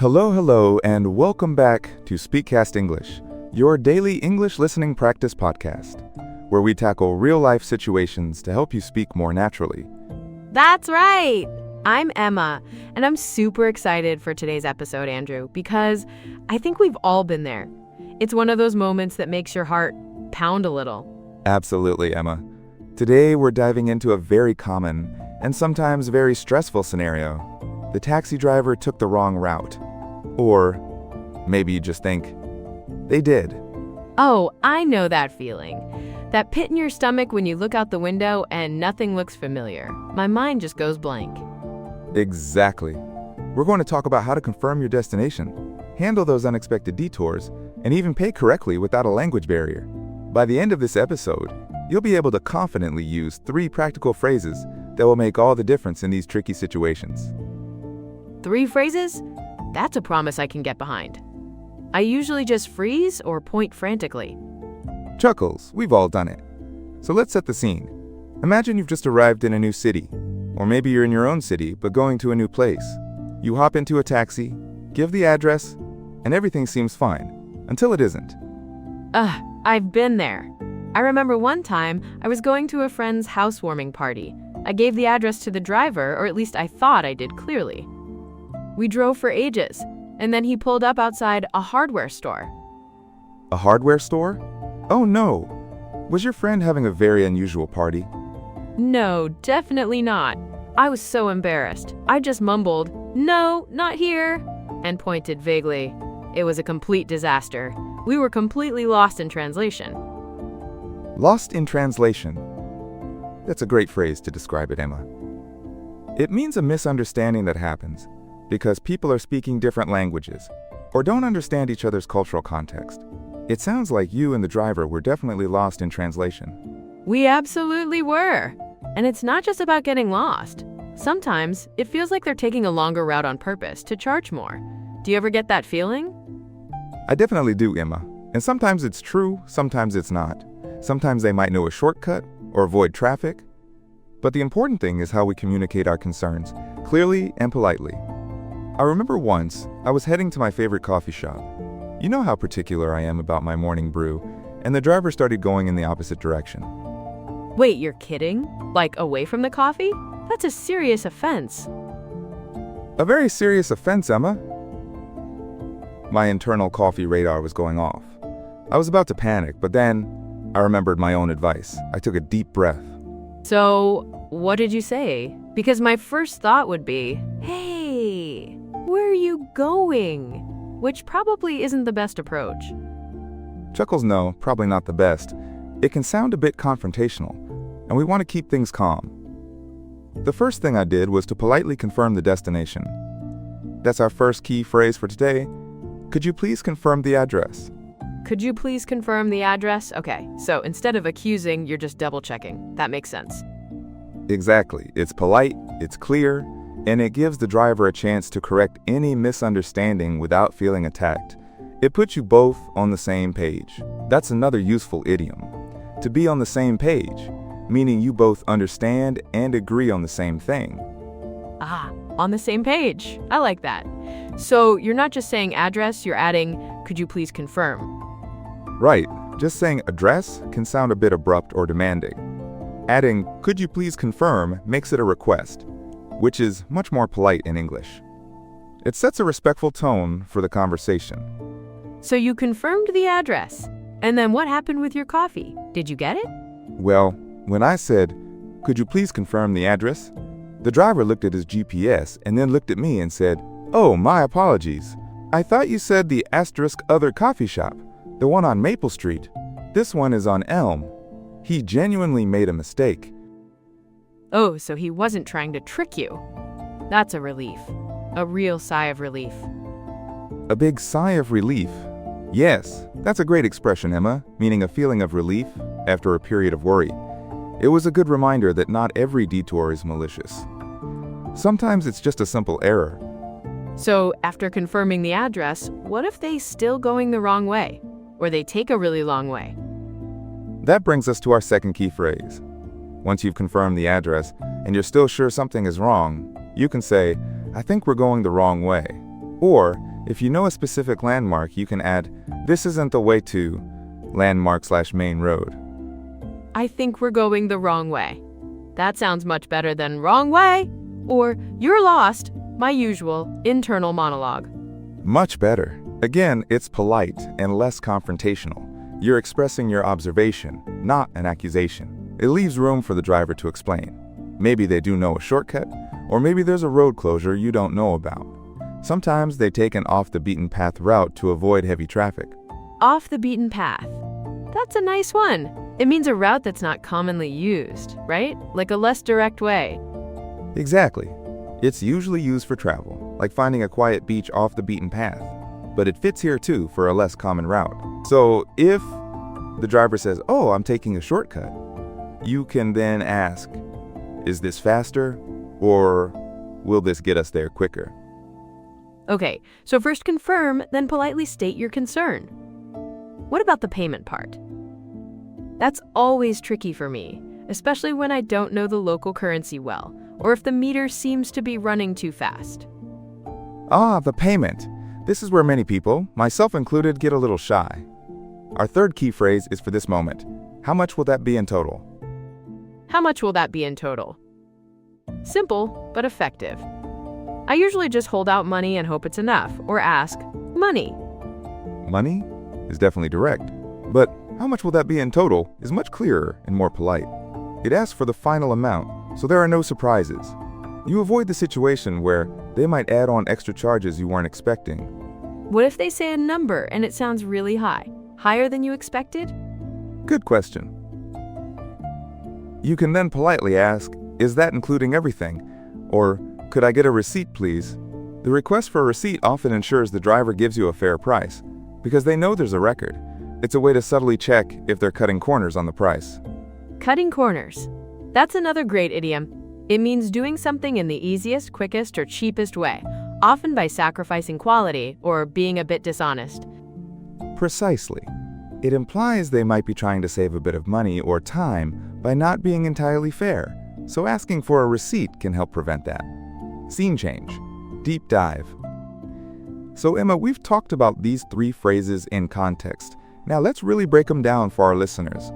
Hello, and welcome back to SpeakCast English, your daily English listening practice podcast, where we tackle real-life situations to help you speak more naturally. That's right! I'm Emma, and I'm super excited for today's episode, Andrew, because I think we've all been there. It's one of those moments that makes your heart pound a little. Absolutely, Emma. Today, we're diving into a very common and sometimes very stressful scenario. The taxi driver took the wrong route. Or maybe you just think, they did. Oh, I know that feeling. That pit in your stomach when you look out the window and nothing looks familiar. My mind just goes blank. Exactly. We're going to talk about how to confirm your destination, handle those unexpected detours, and even pay correctly without a language barrier. By the end of this episode, you'll be able to confidently use 3 practical phrases that will make all the difference in these tricky situations. 3 phrases? That's a promise I can get behind. I usually just freeze or point frantically. Chuckles, we've all done it. So let's set the scene. Imagine you've just arrived in a new city, or maybe you're in your own city but going to a new place. You hop into a taxi, give the address, and everything seems fine, until it isn't. I've been there. I remember one time I was going to a friend's housewarming party. I gave the address to the driver, or at least I thought I did clearly. We drove for ages, and then he pulled up outside a hardware store. A hardware store? Oh no! Was your friend having a very unusual party? No, definitely not. I was so embarrassed. I just mumbled, "No, not here," and pointed vaguely. It was a complete disaster. We were completely lost in translation. Lost in translation. That's a great phrase to describe it, Emma. It means a misunderstanding that happens because people are speaking different languages or don't understand each other's cultural context. It sounds like you and the driver were definitely lost in translation. We absolutely were. And it's not just about getting lost. Sometimes it feels like they're taking a longer route on purpose to charge more. Do you ever get that feeling? I definitely do, Emma. And sometimes it's true, sometimes it's not. Sometimes they might know a shortcut or avoid traffic. But the important thing is how we communicate our concerns, clearly and politely. I remember once, I was heading to my favorite coffee shop. You know how particular I am about my morning brew, and the driver started going in the opposite direction. Wait, you're kidding? Like away from the coffee? That's a serious offense. A very serious offense, Emma. My internal coffee radar was going off. I was about to panic, but then I remembered my own advice. I took a deep breath. So, what did you say? Because my first thought would be, hey, where are you going? Which probably isn't the best approach. Chuckles, no, probably not the best. It can sound a bit confrontational, and we want to keep things calm. The first thing I did was to politely confirm the destination. That's our first key phrase for today. Could you please confirm the address? Could you please confirm the address? Okay, so instead of accusing, you're just double-checking. That makes sense. Exactly. It's polite, it's clear, and it gives the driver a chance to correct any misunderstanding without feeling attacked. It puts you both on the same page. That's another useful idiom. To be on the same page, meaning you both understand and agree on the same thing. On the same page. I like that. So you're not just saying address, you're adding, could you please confirm? Right. Just saying address can sound a bit abrupt or demanding. Adding, could you please confirm, makes it a request, which is much more polite in English. It sets a respectful tone for the conversation. So you confirmed the address. And then what happened with your coffee? Did you get it? Well, when I said, could you please confirm the address? The driver looked at his GPS and then looked at me and said, oh, my apologies. I thought you said the asterisk other coffee shop, the one on Maple Street. This one is on Elm. He genuinely made a mistake. Oh, so he wasn't trying to trick you. That's a relief. A real sigh of relief. A big sigh of relief. Yes, that's a great expression, Emma, meaning a feeling of relief after a period of worry. It was a good reminder that not every detour is malicious. Sometimes it's just a simple error. So after confirming the address, what if they're still going the wrong way? Or they take a really long way? That brings us to our second key phrase. Once you've confirmed the address and you're still sure something is wrong, you can say, I think we're going the wrong way. Or If you know a specific landmark, you can add, "This isn't the way to landmark/main road." I think we're going the wrong way. That sounds much better than wrong way or you're lost, my usual internal monologue. Much better. Again, it's polite and less confrontational. You're expressing your observation, not an accusation. It leaves room for the driver to explain. Maybe they do know a shortcut, or maybe there's a road closure you don't know about. Sometimes they take an off-the-beaten-path route to avoid heavy traffic. Off the beaten path. That's a nice one. It means a route that's not commonly used, right? Like a less direct way. Exactly. It's usually used for travel, like finding a quiet beach off the beaten path. But it fits here too for a less common route. So if the driver says, "Oh, I'm taking a shortcut," you can then ask, "Is this faster, or will this get us there quicker?" Okay, so first confirm, then politely state your concern. What about the payment part? That's always tricky for me, especially when I don't know the local currency well, or if the meter seems to be running too fast. Ah, the payment. This is where many people, myself included, get a little shy. Our third key phrase is for this moment. How much will that be in total? How much will that be in total? Simple, but effective. I usually just hold out money and hope it's enough, or ask, money. Money is definitely direct, but how much will that be in total is much clearer and more polite. It asks for the final amount, so there are no surprises. You avoid the situation where they might add on extra charges you weren't expecting. What if they say a number and it sounds really high? Higher than you expected? Good question. You can then politely ask, "Is that including everything?" Or, "Could I get a receipt, please?" The request for a receipt often ensures the driver gives you a fair price, because they know there's a record. It's a way to subtly check if they're cutting corners on the price. Cutting corners. That's another great idiom. It means doing something in the easiest, quickest, or cheapest way, often by sacrificing quality or being a bit dishonest. Precisely. It implies they might be trying to save a bit of money or time by not being entirely fair, so asking for a receipt can help prevent that. Scene change. Deep dive. So Emma, we've talked about these three phrases in context. Now let's really break them down for our listeners.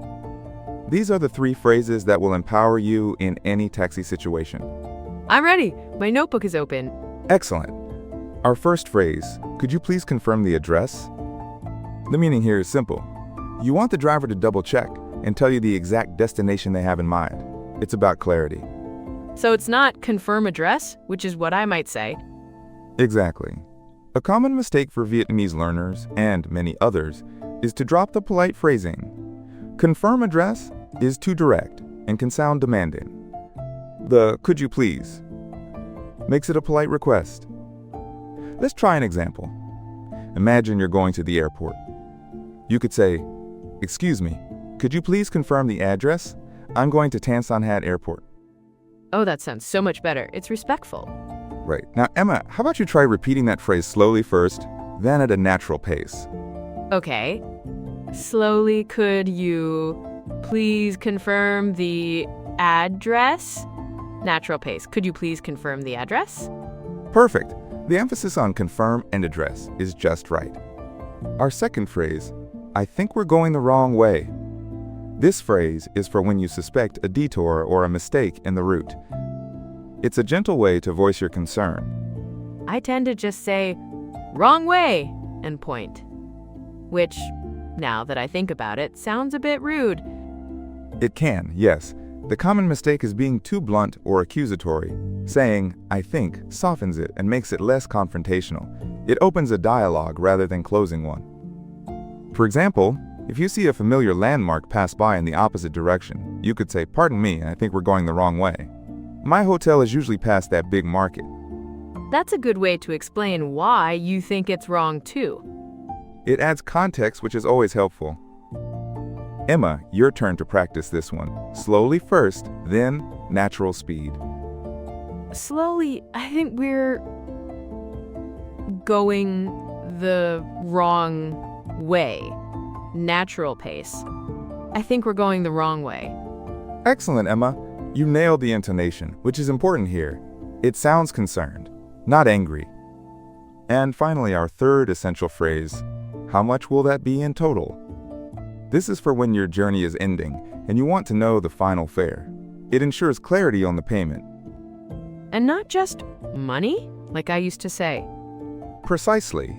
These are the three phrases that will empower you in any taxi situation. I'm ready. My notebook is open. Excellent. Our first phrase, "Could you please confirm the address?" The meaning here is simple. You want the driver to double check and tell you the exact destination they have in mind. It's about clarity. So it's not confirm address, which is what I might say. Exactly. A common mistake for Vietnamese learners, and many others, is to drop the polite phrasing. Confirm address is too direct and can sound demanding. The "could you please" makes it a polite request. Let's try an example. Imagine you're going to the airport. You could say, "Excuse me, could you please confirm the address? I'm going to Tan Son Hat Airport." Oh, that sounds so much better. It's respectful. Right. Now, Emma, how about you try repeating that phrase slowly first, then at a natural pace? Okay. Slowly, could you please confirm the address? Natural pace. Could you please confirm the address? Perfect. The emphasis on confirm and address is just right. Our second phrase, "I think we're going the wrong way." This phrase is for when you suspect a detour or a mistake in the route. It's a gentle way to voice your concern. I tend to just say, wrong way, and point. Which, now that I think about it, sounds a bit rude. It can, yes. The common mistake is being too blunt or accusatory. Saying, "I think," softens it and makes it less confrontational. It opens a dialogue rather than closing one. For example, if you see a familiar landmark pass by in the opposite direction, you could say, "Pardon me, I think we're going the wrong way. My hotel is usually past that big market." That's a good way to explain why you think it's wrong too. It adds context, which is always helpful. Emma, your turn to practice this one. Slowly first, then natural speed. Slowly, I think we're going the wrong way. Natural pace. I think we're going the wrong way. Excellent, Emma. You nailed the intonation, which is important here. It sounds concerned, not angry. And finally, our third essential phrase, how much will that be in total? This is for when your journey is ending and you want to know the final fare. It ensures clarity on the payment. And not just money, like I used to say. Precisely.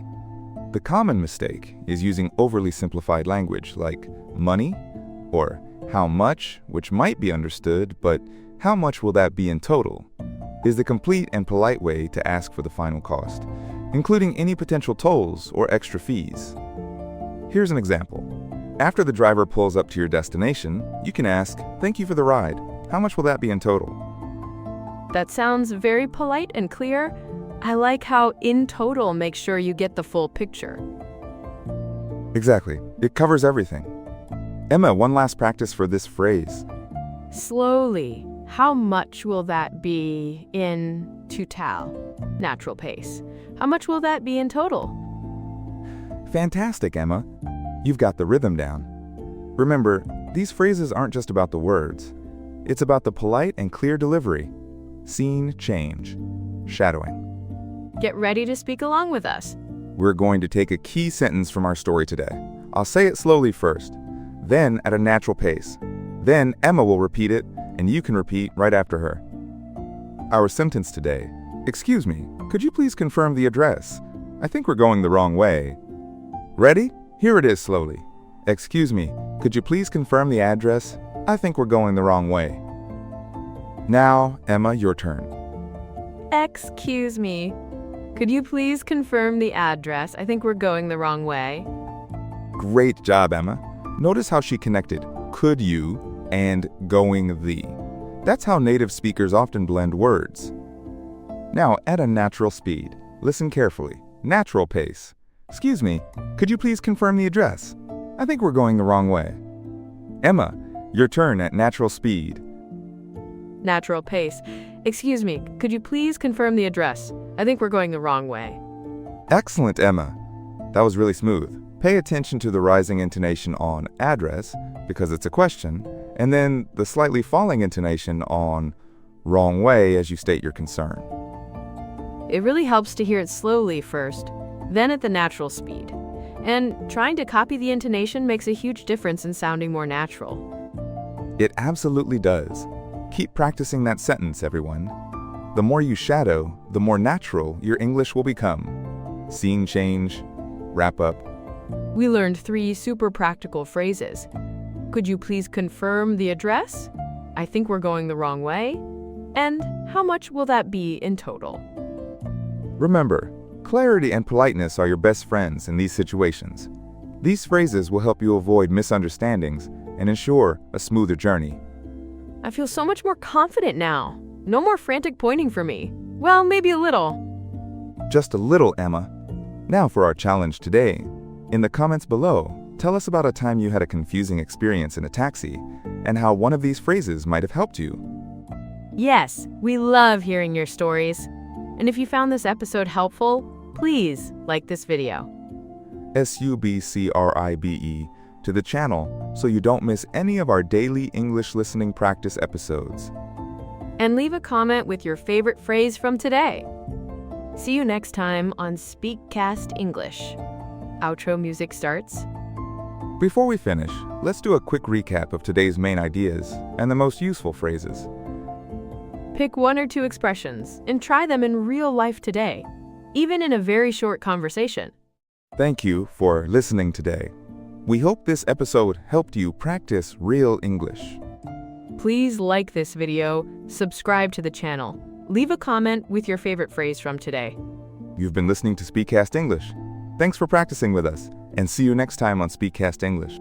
The common mistake is using overly simplified language like money or how much, which might be understood, but how much will that be in total, is the complete and polite way to ask for the final cost, including any potential tolls or extra fees. Here's an example. After the driver pulls up to your destination, you can ask, "Thank you for the ride. How much will that be in total?" That sounds very polite and clear. I like how in total makes sure you get the full picture. Exactly. It covers everything. Emma, one last practice for this phrase. Slowly. How much will that be in total? Natural pace. How much will that be in total? Fantastic, Emma. You've got the rhythm down. Remember, these phrases aren't just about the words. It's about the polite and clear delivery. Scene change. Shadowing. Get ready to speak along with us. We're going to take a key sentence from our story today. I'll say it slowly first, then at a natural pace. Then Emma will repeat it, and you can repeat right after her. Our sentence today. Excuse me, could you please confirm the address? I think we're going the wrong way. Ready? Here it is slowly. Excuse me, could you please confirm the address? I think we're going the wrong way. Now, Emma, your turn. Excuse me. Could you please confirm the address? I think we're going the wrong way. Great job, Emma. Notice how she connected could you and going the. That's how native speakers often blend words. Now, at a natural speed, listen carefully. Natural pace. Excuse me, could you please confirm the address? I think we're going the wrong way. Emma, your turn at natural speed. Natural pace. Excuse me, could you please confirm the address? I think we're going the wrong way. Excellent, Emma. That was really smooth. Pay attention to the rising intonation on address, because it's a question, and then the slightly falling intonation on wrong way as you state your concern. It really helps to hear it slowly first, then at the natural speed. And trying to copy the intonation makes a huge difference in sounding more natural. It absolutely does. Keep practicing that sentence, everyone. The more you shadow, the more natural your English will become. Scene change, wrap up. We learned 3 super practical phrases. Could you please confirm the address? I think we're going the wrong way. And how much will that be in total? Remember, clarity and politeness are your best friends in these situations. These phrases will help you avoid misunderstandings and ensure a smoother journey. I feel so much more confident now. No more frantic pointing for me. Well, maybe a little. Just a little, Emma. Now for our challenge today. In the comments below, tell us about a time you had a confusing experience in a taxi and how one of these phrases might have helped you. Yes, we love hearing your stories. And if you found this episode helpful, please like this video. SUBSCRIBE to the channel so you don't miss any of our daily English listening practice episodes. And leave a comment with your favorite phrase from today. See you next time on SpeakCast English. Outro music starts. Before we finish, let's do a quick recap of today's main ideas and the most useful phrases. Pick 1 or 2 expressions and try them in real life today, even in a very short conversation. Thank you for listening today. We hope this episode helped you practice real English. Please like this video, subscribe to the channel, leave a comment with your favorite phrase from today. You've been listening to SpeakCast English. Thanks for practicing with us, and see you next time on SpeakCast English.